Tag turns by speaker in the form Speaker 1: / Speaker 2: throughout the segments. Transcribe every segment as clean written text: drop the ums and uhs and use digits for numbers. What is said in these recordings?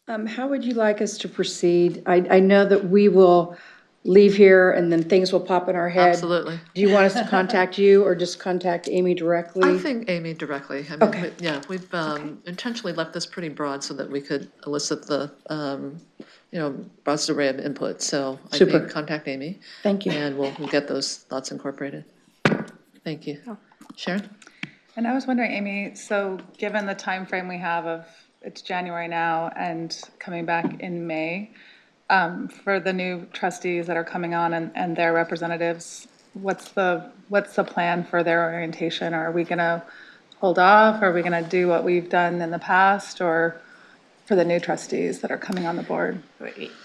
Speaker 1: How would you like us to proceed? I know that we will leave here and then things will pop in our head.
Speaker 2: Absolutely.
Speaker 1: Do you want us to contact you or just contact Amy directly?
Speaker 2: I think Amy directly. I mean,
Speaker 1: Okay.
Speaker 2: we've intentionally left this pretty broad so that we could elicit the, broadest array of input. So I
Speaker 1: Super.
Speaker 2: think contact Amy.
Speaker 1: Thank you.
Speaker 2: And we'll get those thoughts incorporated. Thank you. Sharon?
Speaker 3: And I was wondering, Amy, so given the time frame we have of, it's January now and coming back in May, for the new trustees that are coming on and their representatives, what's the plan for their orientation? Are we going to hold off? Are we going to do what we've done in the past, or for the new trustees that are coming on the board?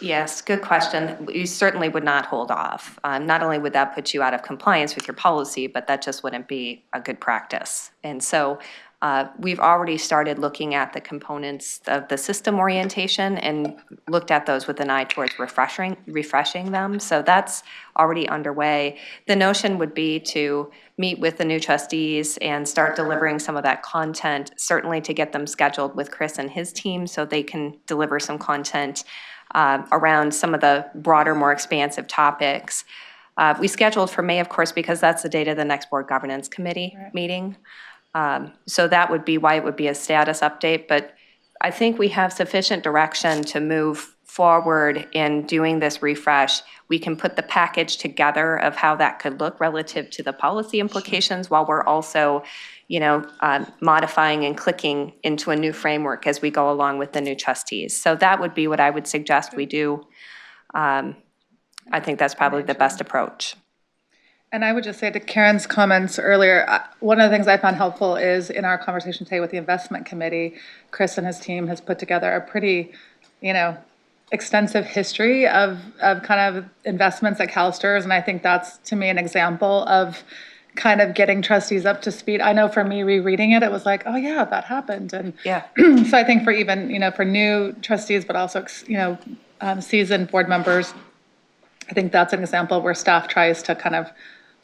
Speaker 4: Yes, good question. You certainly would not hold off. Not only would that put you out of compliance with your policy, but that just wouldn't be a good practice. And so we've already started looking at the components of the system orientation and looked at those with an eye towards refreshing them. So that's already underway. The notion would be to meet with the new trustees and start delivering some of that content, certainly to get them scheduled with Chris and his team so they can deliver some content around some of the broader, more expansive topics. We scheduled for May, of course, because that's the date of the next board governance committee meeting. So that would be why it would be a status update. But I think we have sufficient direction to move forward in doing this refresh. We can put the package together of how that could look relative to the policy implications while we're also, modifying and clicking into a new framework as we go along with the new trustees. So that would be what I would suggest we do. I think that's probably the best approach.
Speaker 3: And I would just say to Karen's comments earlier, one of the things I found helpful is in our conversation today with the investment committee, Chris and his team has put together a pretty, extensive history of kind of investments at CalSTRS. And I think that's, to me, an example of kind of getting trustees up to speed. I know for me, rereading it, it was like, oh yeah, that happened. And
Speaker 4: Yeah.
Speaker 3: So I think for even, for new trustees, but also, seasoned board members, I think that's an example where staff tries to kind of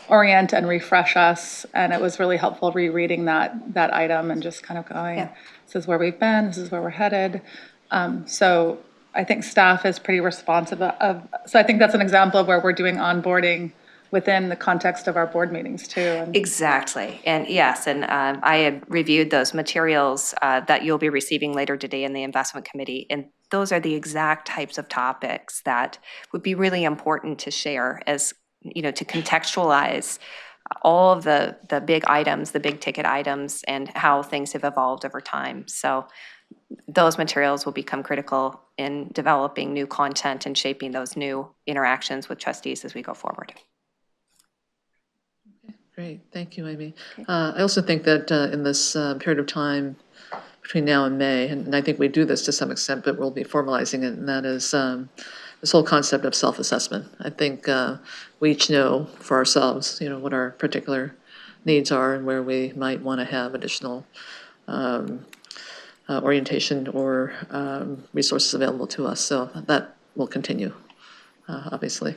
Speaker 3: orient and refresh us. And it was really helpful rereading that item and just kind of going, This is where we've been, this is where we're headed. So I think staff is pretty responsive so I think that's an example of where we're doing onboarding within the context of our board meetings too.
Speaker 4: Exactly. And yes, and I had reviewed those materials that you'll be receiving later today in the investment committee. And those are the exact types of topics that would be really important to share as, to contextualize all of the big items, the big ticket items, and how things have evolved over time. So those materials will become critical in developing new content and shaping those new interactions with trustees as we go forward.
Speaker 2: Great, thank you, Amy. I also think that in this period of time between now and May, and I think we do this to some extent, but we'll be formalizing it, and that is this whole concept of self-assessment. I think we each know for ourselves, what our particular needs are and where we might want to have additional orientation or resources available to us. So that will continue, obviously.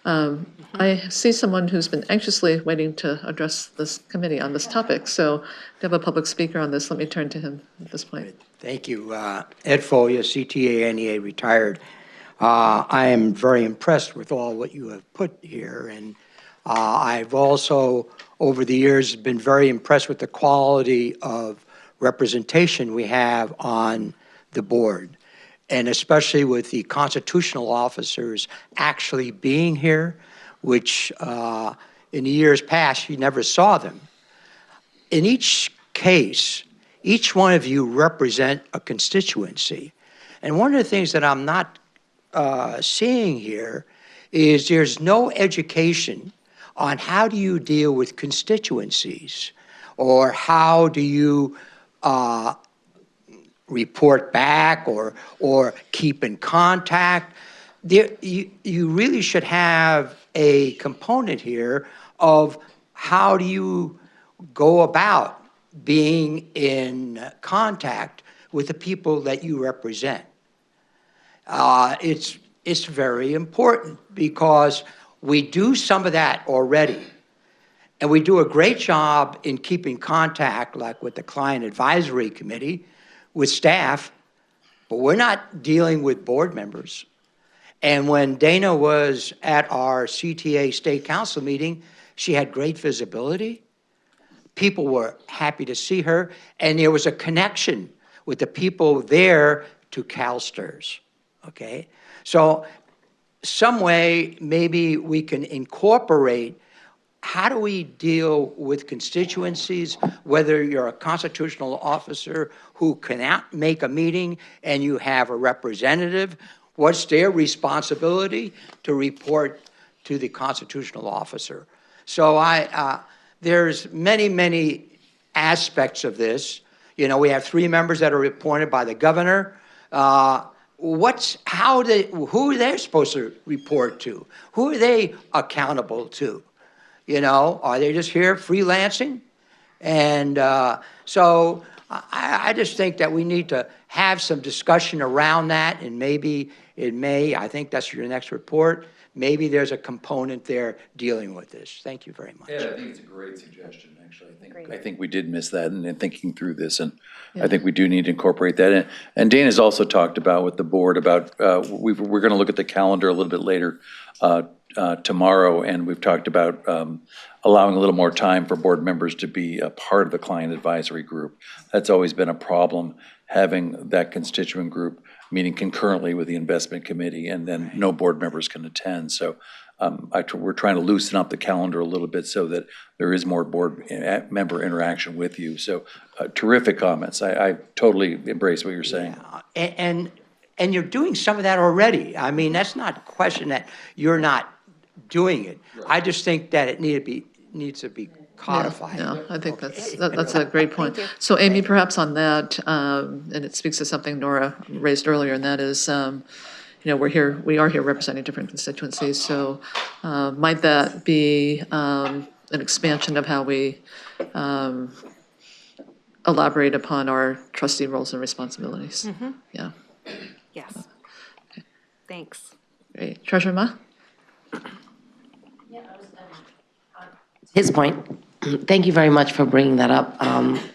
Speaker 2: I see someone who's been anxiously waiting to address this committee on this topic. So to have a public speaker on this, let me turn to him at this point.
Speaker 5: Thank you. Ed Folia, CTA, NEA, retired. I am very impressed with all what you have put here. And I've also, over the years, been very impressed with the quality of representation we have on the board, and especially with the constitutional officers actually being here, which in the years past, you never saw them. In each case, each one of you represent a constituency. And one of the things that I'm not seeing here is there's no education on how do you deal with constituencies, or how do you report back or keep in contact. You really should have a component here of how do you go about being in contact with the people that you represent. It's very important because we do some of that already. And we do a great job in keeping contact, like with the Client Advisory Committee, with staff, but we're not dealing with board members. And when Dana was at our CTA State Council meeting, she had great visibility. People were happy to see her, and there was a connection with the people there to CalSTRS, okay? So some way, maybe we can incorporate how do we deal with constituencies, whether you're a constitutional officer who cannot make a meeting and you have a representative, what's their responsibility to report to the constitutional officer? So there's many aspects of this. You know, we have 3 members that are appointed by the governor. Who are they supposed to report to? Who are they accountable to? You know, are they just here freelancing? And so I just think that we need to have some discussion around that, and maybe it may, I think that's your next report, maybe there's a component there dealing with this. Thank you very much.
Speaker 6: Yeah, I think it's a great suggestion, actually. I think we did miss that in thinking through this, and I think we do need to incorporate that in. And Dana's also talked about with the board about, we're going to look at the calendar a little bit later tomorrow, and we've talked about allowing a little more time for board members to be a part of the client advisory group. That's always been a problem, having that constituent group meeting concurrently with the investment committee, and then no board members can attend. So we're trying to loosen up the calendar a little bit so that there is more board member interaction with you. So terrific comments. I totally embrace what you're saying.
Speaker 5: And you're doing some of that already. I mean, that's not a question that you're not doing it. I just think that it needs to be codified.
Speaker 2: Yeah, I think that's a great point. So Amy, perhaps on that, and it speaks to something Nora raised earlier, and that is, you know, we are here representing different constituencies, so might that be an expansion of how we elaborate upon our trustee roles and responsibilities? Yeah,
Speaker 4: Yes. Thanks.
Speaker 2: great. Treasurer Ma?
Speaker 7: His point, thank you very much for bringing that up.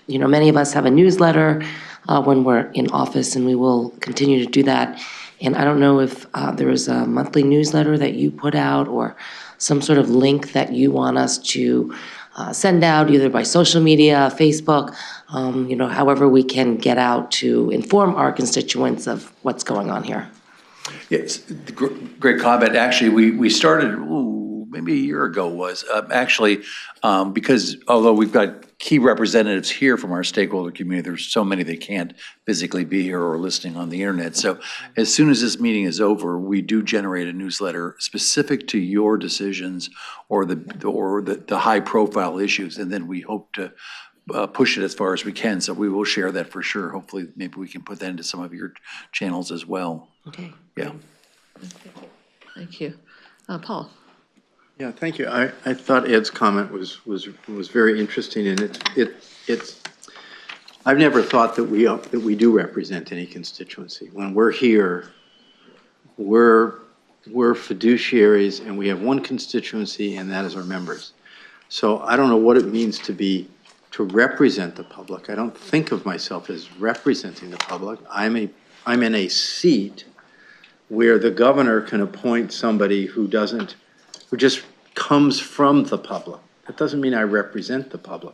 Speaker 7: You know, many of us have a newsletter when we're in office, and we will continue to do that. And I don't know if there is a monthly newsletter that you put out or some sort of link that you want us to send out either by social media, Facebook, you know, however we can get out to inform our constituents of what's going on here.
Speaker 6: Yes, great comment. Actually, we started, maybe a year ago was, because although we've got key representatives here from our stakeholder community, there's so many that can't physically be here or listening on the internet. So as soon as this meeting is over, we do generate a newsletter specific to your decisions or the high profile issues. And then we hope to push it as far as we can. So we will share that for sure. Hopefully, maybe we can put that into some of your channels as well.
Speaker 7: Okay.
Speaker 6: Yeah.
Speaker 2: Thank you. Paul?
Speaker 8: Yeah, thank you. I thought Ed's comment was very interesting, and it's I've never thought that we do represent any constituency. When we're here, we're fiduciaries, and we have one constituency, and that is our members. So I don't know what it means to represent the public. I don't think of myself as representing the public. I'm in a seat where the governor can appoint somebody who just comes from the public. That doesn't mean I represent the public.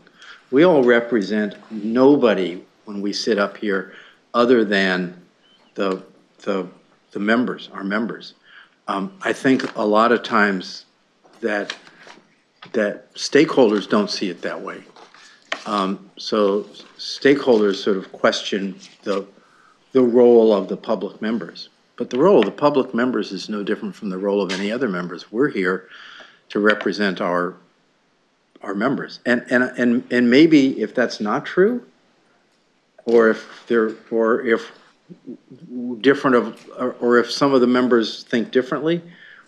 Speaker 8: We all represent nobody when we sit up here other than the members, our members. I think a lot of times that stakeholders don't see it that way. So stakeholders sort of question the role of the public members. But the role of the public members is no different from the role of any other members. We're here to represent our members. And maybe if that's not true, or if some of the members think differently,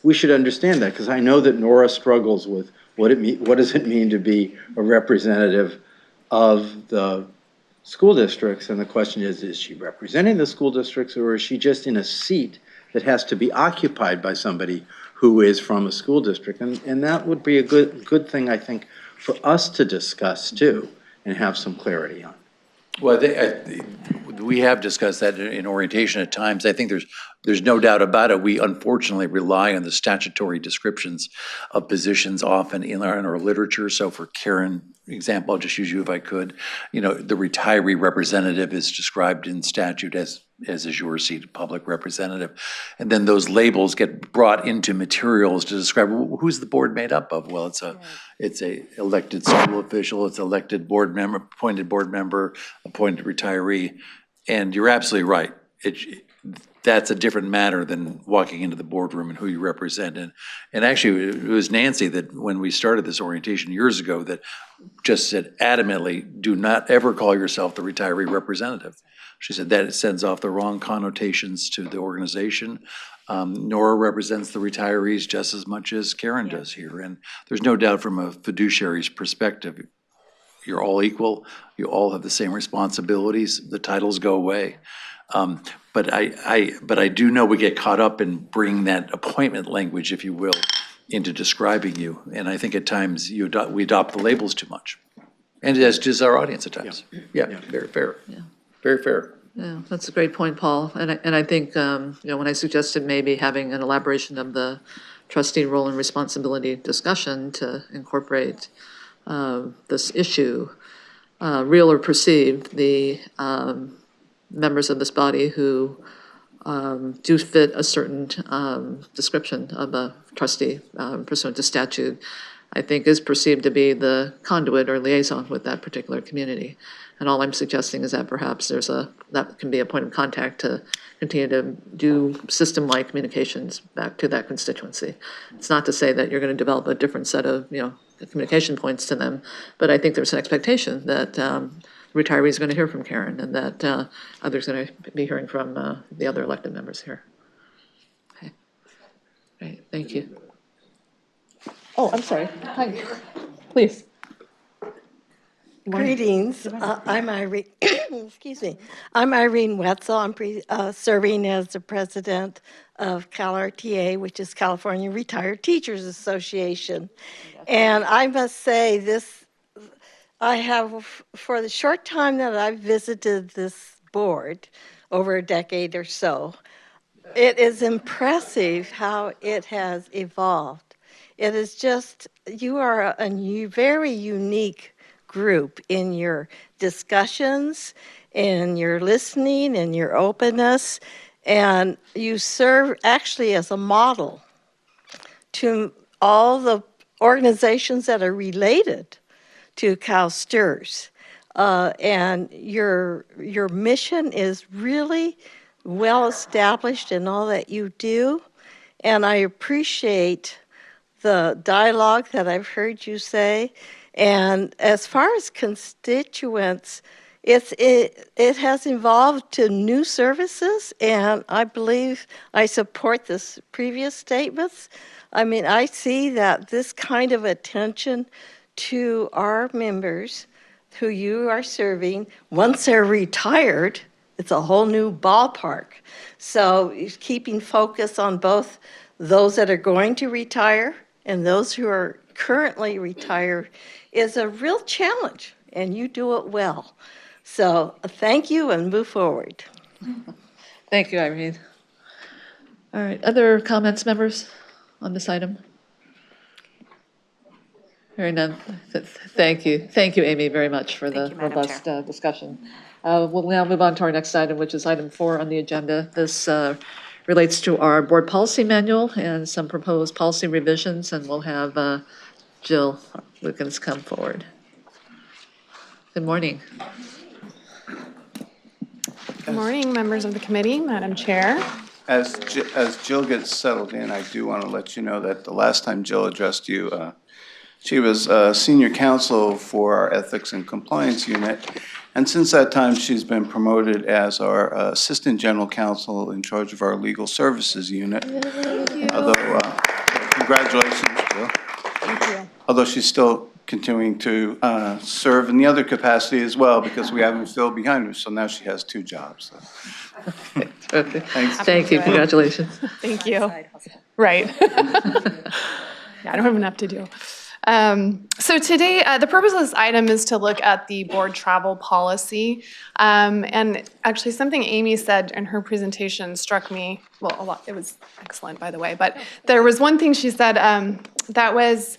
Speaker 8: we should understand that, because I know that Nora struggles with what does it mean to be a representative of the school districts, and the question is she representing the school districts, or is she just in a seat that has to be occupied by somebody who is from a school district? And that would be a good thing, I think, for us to discuss too, and have some clarity on.
Speaker 6: Well, we have discussed that in orientation at times. I think there's no doubt about it. We unfortunately rely on the statutory descriptions of positions often in our literature. So for Karen, example, I'll just use you if I could. You know, the retiree representative is described in statute as is your seat, public representative. And then those labels get brought into materials to describe who's the board made up of. Well, it's a elected school official, it's elected board member, appointed retiree. And you're absolutely right. That's a different matter than walking into the boardroom and who you represent. And actually, it was Nancy that when we started this orientation years ago that just said adamantly, do not ever call yourself the retiree representative. She said that it sends off the wrong connotations to the organization. Nora represents the retirees just as much as Karen does here. And there's no doubt from a fiduciary's perspective, you're all equal, you all have the same responsibilities, the titles go away. But I do know we get caught up in bringing that appointment language, if you will, into describing you. And I think at times we adopt the labels too much. And as does our audience at times. Yeah, very fair. Yeah. Very fair.
Speaker 2: Yeah, that's a great point, Paul. And I think, when I suggested maybe having an elaboration of the trustee role and responsibility discussion to incorporate this issue, real or perceived, the members of this body who do fit a certain description of a trustee pursuant to statute, I think is perceived to be the conduit or liaison with that particular community. And all I'm suggesting is that perhaps that can be a point of contact to continue to do system-wide communications back to that constituency. It's not to say that you're going to develop a different set of, communication points to them, but I think there's an expectation that retirees are going to hear from Karen and that others are going to be hearing from the other elected members here. Okay. Great, thank you. Oh, I'm sorry. Hi, please.
Speaker 9: Greetings. I'm Irene. Excuse me. I'm Irene Wetzel. I'm serving as the president of CalRTA, which is California Retired Teachers Association. And I must say, I have, for the short time that I've visited this board, over a decade or so, it is impressive how it has evolved. It is just, you are a very unique group in your discussions, in your listening, and your openness, and you serve actually as a model to all the organizations that are related to CalSTRS. And your mission is really well established in all that you do, and I appreciate the dialogue that I've heard you say. And as far as constituents, it has evolved to new services, and I believe I support this previous statements. I mean, I see that this kind of attention to our members who you are serving, once they're retired, it's a whole new ballpark. So keeping focus on both those that are going to retire and those who are currently retired is a real challenge, and you do it well. So thank you and move forward.
Speaker 2: Thank you, Irene. All right, other comments, members, on this item? Hearing none. Thank you. Thank you, Amy, very much for the
Speaker 4: Thank you, Madam
Speaker 2: robust discussion. We'll now move on to our next item, which is item 4 on the agenda. This relates to our board policy manual and some proposed policy revisions, and we'll have Jill Lukens come forward. Good morning.
Speaker 10: Good morning, members of the committee, Madam Chair.
Speaker 11: As Jill gets settled in, I do want to let you know that the last time Jill addressed you, she was senior counsel for our Ethics and Compliance Unit. And since that time, she's been promoted as our Assistant General Counsel in charge of our Legal Services Unit. Thank you. Although, congratulations, Jill.
Speaker 10: Thank you.
Speaker 11: Although she's still continuing to serve in the other capacity as well, because we haven't filled behind her, so now she has 2 jobs. So.
Speaker 2: Okay.
Speaker 11: Thanks.
Speaker 2: Thank you, congratulations.
Speaker 10: Thank you. Right. Yeah, I don't have enough to do. So today, the purpose of this item is to look at the board travel policy. And actually, something Amy said in her presentation struck me, well, a lot, it was excellent, by the way, but there was one thing she said that was,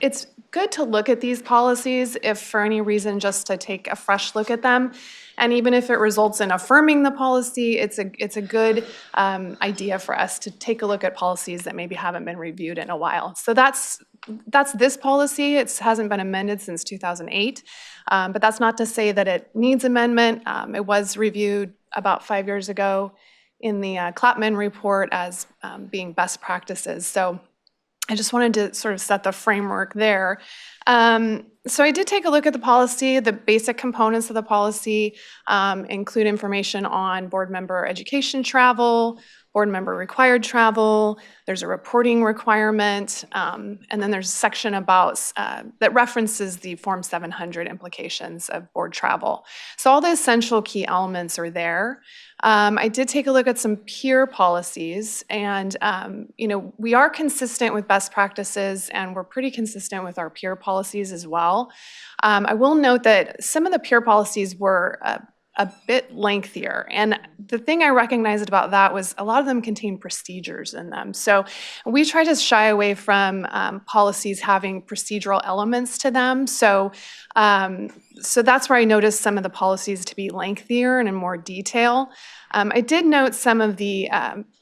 Speaker 10: it's good to look at these policies if for any reason just to take a fresh look at them. And even if it results in affirming the policy, it's a good idea for us to take a look at policies that maybe haven't been reviewed in a while. So that's this policy. It hasn't been amended since 2008, but that's not to say that it needs amendment. It was reviewed about 5 years ago in the Klapman report as being best practices. So I just wanted to sort of set the framework there. So I did take a look at the policy. The basic components of the policy include information on board member education travel, board member required travel. There's a reporting requirement, and then there's a section about that references the Form 700 implications of board travel. So all the essential key elements are there. I did take a look at some peer policies, and we are consistent with best practices, and we're pretty consistent with our peer policies as well. I will note that some of the peer policies were a bit lengthier, and the thing I recognized about that was a lot of them contain procedures in them. So we try to shy away from policies having procedural elements to them. So that's where I noticed some of the policies to be lengthier and in more detail. I did note some of the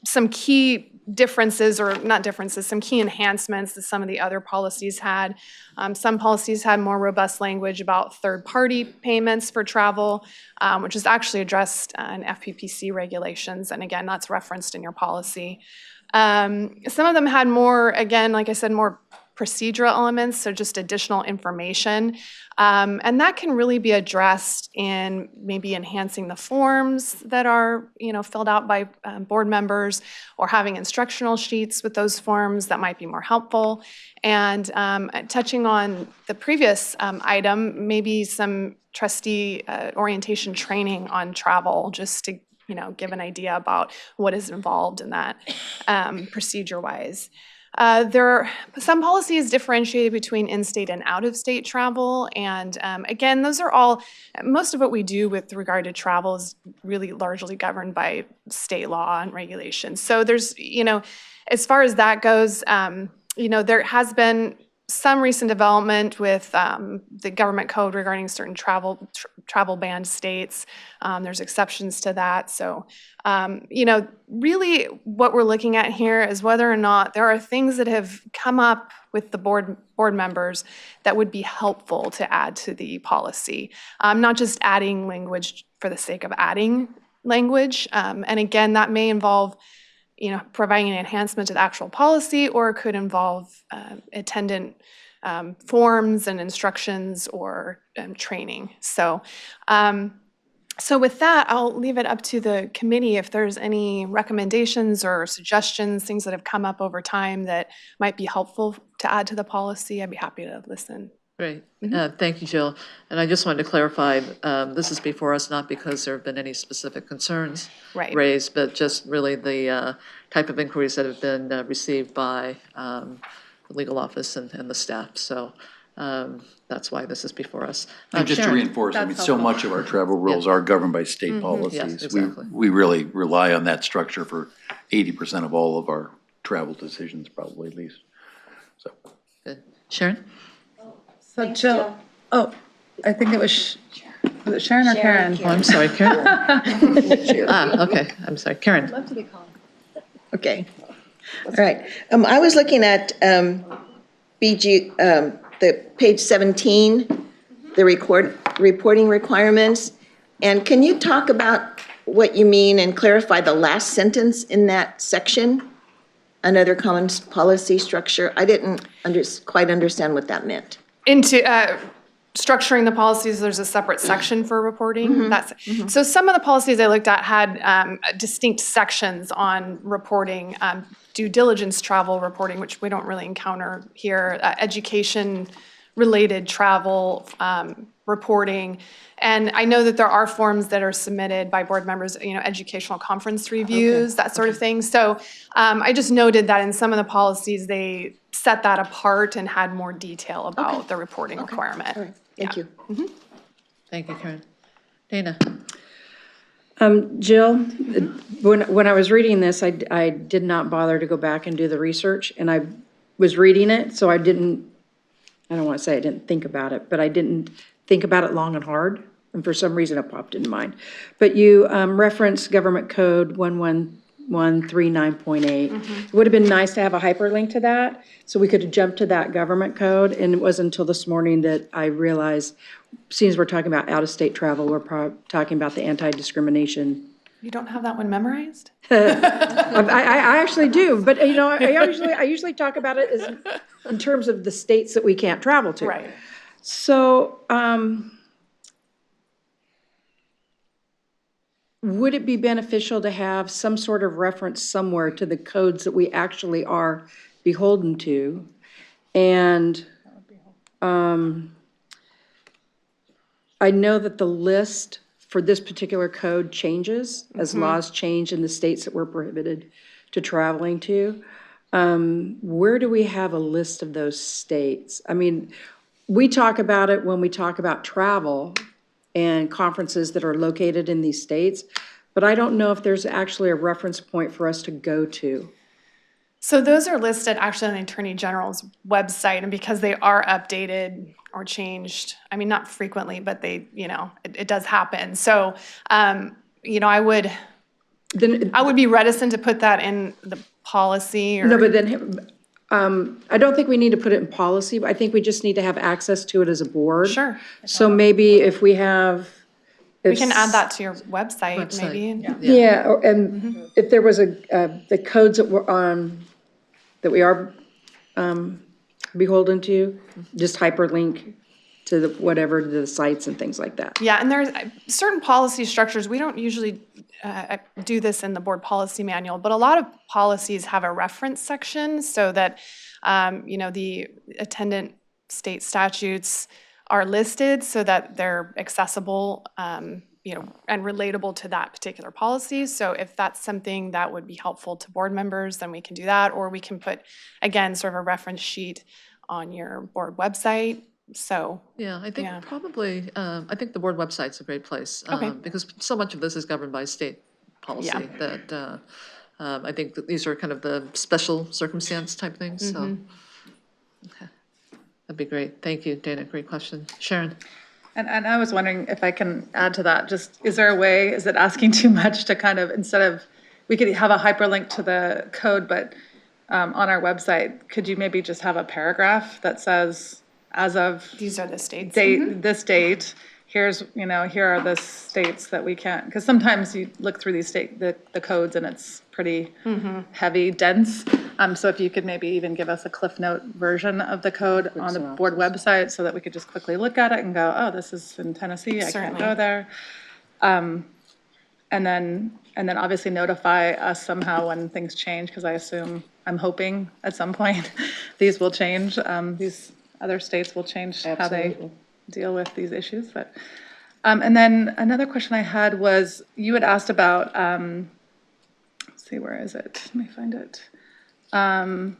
Speaker 10: some key differences, or not differences, some key enhancements that some of the other policies had. Some policies had more robust language about third-party payments for travel, which is actually addressed in FPPC regulations, and again, that's referenced in your policy. Some of them had more, again, like I said, more procedural elements, so just additional information. And that can really be addressed in maybe enhancing the forms that are, filled out by board members, or having instructional sheets with those forms that might be more helpful. And touching on the previous item, maybe some trustee orientation training on travel, just to give an idea about what is involved in that procedure-wise. There are some policies differentiated between in-state and out-of-state travel, and again, those are all, most of what we do with regard to travel is really largely governed by state law and regulations. So there's, as far as that goes, there has been some recent development with the government code regarding certain travel banned states. There's exceptions to that. So, really what we're looking at here is whether or not there are things that have come up with the board members that would be helpful to add to the policy. Not just adding language for the sake of adding language. And again, that may involve providing an enhancement to the actual policy, or it could involve attendant forms and instructions or training. So, so with that, I'll leave it up to the committee if there's any recommendations or suggestions, things that have come up over time that might be helpful to add to the policy. I'd be happy to listen.
Speaker 2: Great. Thank you, Jill. And I just wanted to clarify, this is before us not because there have been any specific concerns raised, but just really the type of inquiries that have been received by the legal office and the staff. So that's why this is before us.
Speaker 6: And just to reinforce, so much of our travel rules are governed by state policies.
Speaker 2: Yes, exactly.
Speaker 6: We really rely on that structure for 80% of all of our travel decisions, probably at least. So.
Speaker 2: Good. Sharon?
Speaker 3: So Jill, I think it was Sharon or Karen?
Speaker 2: Oh, I'm sorry, Karen? Okay, I'm sorry, Karen.
Speaker 12: Love to be called. Okay, all right. I was looking at BG, the page 17, the reporting requirements. And can you talk about what you mean and clarify the last sentence in that section? Another common policy structure. I didn't quite understand what that meant.
Speaker 10: Into structuring the policies, there's a separate section for reporting. So some of the policies I looked at had distinct sections on reporting, due diligence travel reporting, which we don't really encounter here, education-related travel, reporting. And I know that there are forms that are submitted by board members, educational conference reviews, that sort of thing. So I just noted that in some of the policies, they set that apart and had more detail about the reporting requirement.
Speaker 1: All right, thank you.
Speaker 2: Thank you, Karen. Dana?
Speaker 1: Jill, when I was reading this, I did not bother to go back and do the research, and I was reading it, so I don't want to say I didn't think about it, but I didn't think about it long and hard, and for some reason it popped in mind. But you referenced Government Code 1139.8. It would have been nice to have a hyperlink to that, so we could have jumped to that government code, and it wasn't until this morning that I realized, since we're talking about out-of-state travel, we're talking about the anti-discrimination.
Speaker 10: You don't have that one memorized?
Speaker 1: I actually do, but I usually talk about it as in terms of the states that we can't travel to.
Speaker 10: Right.
Speaker 1: So, would it be beneficial to have some sort of reference somewhere to the codes that we actually are beholden to? And I know that the list for this particular code changes as laws change in the states that we're prohibited to traveling to. Where do we have a list of those states? I mean, we talk about it when we talk about travel and conferences that are located in these states, but I don't know if there's actually a reference point for us to go to.
Speaker 10: So those are listed actually on the Attorney General's website, and because they are updated or changed, I mean, not frequently, but they, it does happen. So, I would be reticent to put that in the policy or.
Speaker 1: No, but then, I don't think we need to put it in policy, but I think we just need to have access to it as a board.
Speaker 10: Sure.
Speaker 1: So maybe if we have.
Speaker 10: We can add that to your website, maybe.
Speaker 1: Yeah, and if there was the codes that were on, that we are beholden to, just hyperlink to the sites and things like that.
Speaker 10: Yeah, and there's certain policy structures, we don't usually do this in the board policy manual, but a lot of policies have a reference section so that, the attendant state statutes are listed so that they're accessible, and relatable to that particular policy. So if that's something that would be helpful to board members, then we can do that, or we can put, again, sort of a reference sheet on your board website. So.
Speaker 2: Yeah, I think probably, I think the board website's a great place. Because so much of this is governed by state policy that I think that these are kind of the special circumstance type things, so. Okay, that'd be great. Thank you, Dana, great question. Sharon?
Speaker 3: And I was wondering if I can add to that, just, is there a way, is it asking too much to kind of, instead of, we could have a hyperlink to the code, but on our website, could you maybe just have a paragraph that says, as of
Speaker 10: These are the states.
Speaker 3: this date, here's, here are the states that we can't, because sometimes you look through these the codes and it's pretty heavy, dense. So if you could maybe even give us a Cliff Note version of the code on the board website so that we could just quickly look at it and go, oh, this is in Tennessee, I can't go there. And then obviously notify us somehow when things change, because I'm hoping at some point these will change. These other states will change how they deal with these issues. But and then another question I had was, you had asked about, let's see, where is it? Let me find it. On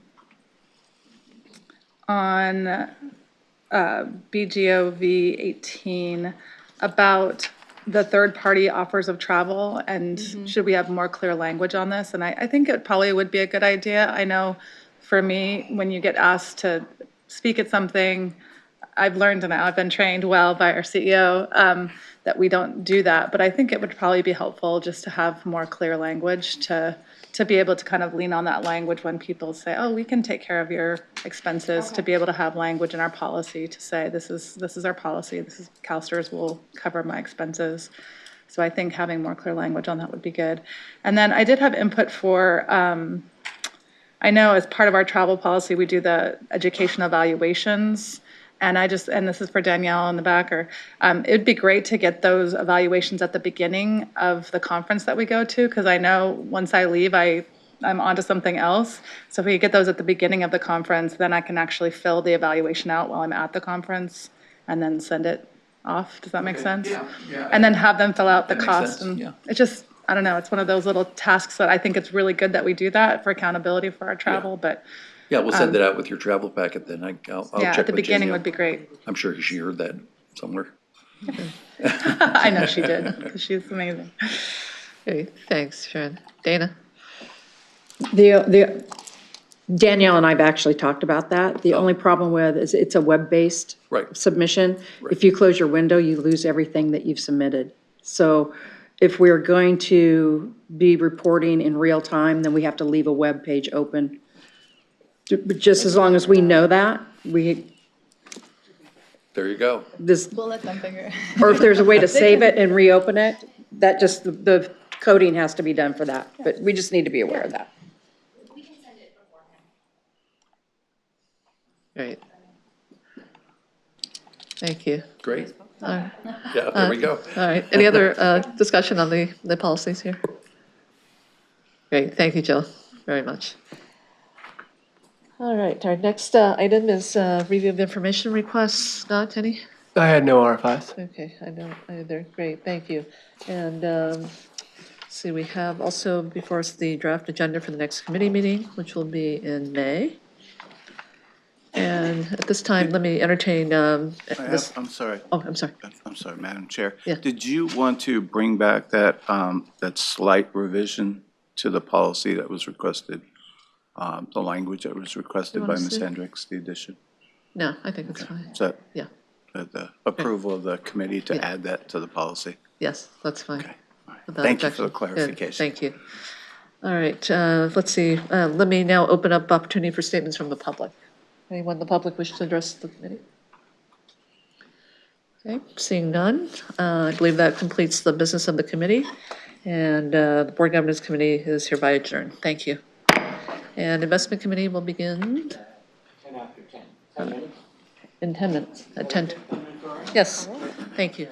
Speaker 3: BGOV 18 about the third-party offers of travel, and should we have more clear language on this? And I think it probably would be a good idea. I know for me, when you get asked to speak at something, I've learned and I've been trained well by our CEO that we don't do that. But I think it would probably be helpful just to have more clear language to be able to kind of lean on that language when people say, oh, we can take care of your expenses, to be able to have language in our policy to say, this is our policy, CalSTRS will cover my expenses. So I think having more clear language on that would be good. And then I did have input for, I know as part of our travel policy, we do the education evaluations. And this is for Danielle in the back, it'd be great to get those evaluations at the beginning of the conference that we go to, because I know once I leave, I'm onto something else. So if we get those at the beginning of the conference, then I can actually fill the evaluation out while I'm at the conference and then send it off. Does that make sense? And then have them fill out the
Speaker 6: makes
Speaker 3: cost.
Speaker 6: sense,
Speaker 3: And
Speaker 6: yeah.
Speaker 3: it's just, I don't know, it's one of those little tasks that I think it's really good that we do that for accountability for our travel, but
Speaker 6: Yeah, we'll send that out with your travel packet then. I'll
Speaker 3: yeah,
Speaker 6: check
Speaker 3: at the
Speaker 6: with
Speaker 3: beginning
Speaker 6: Jenny.
Speaker 3: would be great.
Speaker 6: I'm sure she heard that somewhere.
Speaker 3: I know she did, because she's amazing.
Speaker 2: Okay, thanks, Sharon. Dana?
Speaker 1: Danielle and I've actually talked about that. The only problem with is it's a web-based
Speaker 6: Right.
Speaker 1: submission. If you close your window, you lose everything that you've submitted. So if we're going to be reporting in real time, then we have to leave a web page open. But just as long as we know that,
Speaker 6: There you go.
Speaker 10: We'll let them figure it.
Speaker 1: or if there's a way to save it and reopen it, that just, the coding has to be done for that. But we just need to be aware of that.
Speaker 2: Great. Thank you.
Speaker 6: Great.
Speaker 2: All right.
Speaker 6: Yeah, there we go.
Speaker 2: All right, any other discussion on the policies here? Great, thank you, Jill, very much. All right, our next item is review of information requests. Scott, any?
Speaker 13: I had no RFIs.
Speaker 2: Okay, I don't either. Great, thank you. And see, we have also before us the draft agenda for the next committee meeting, which will be in May. And at this time, let me entertain this.
Speaker 11: I'm sorry.
Speaker 2: Oh, I'm sorry.
Speaker 11: I'm sorry, Madam Chair.
Speaker 2: Yeah.
Speaker 11: Did you want to bring back that, that slight revision to the policy that was requested? The language that was requested by
Speaker 2: wanna
Speaker 11: Ms.
Speaker 2: see?
Speaker 11: Hendricks, the addition?
Speaker 2: No, I think it's fine.
Speaker 11: Is that
Speaker 2: Yeah,
Speaker 11: the approval of the committee to add that to the policy?
Speaker 2: yes, that's fine.
Speaker 11: Okay. All right.
Speaker 2: Without
Speaker 11: Thank you for the
Speaker 2: objection. Good,
Speaker 11: clarification.
Speaker 2: thank you. All right, let's see, let me now open up opportunity for statements from the public. Anyone in the public wish to address the committee? Okay, seeing none, I believe that completes the business of the committee, and the Board Governance Committee is hereby adjourned. Thank you. And Investment Committee will begin in 10 minutes, at 10. Yes, thank you.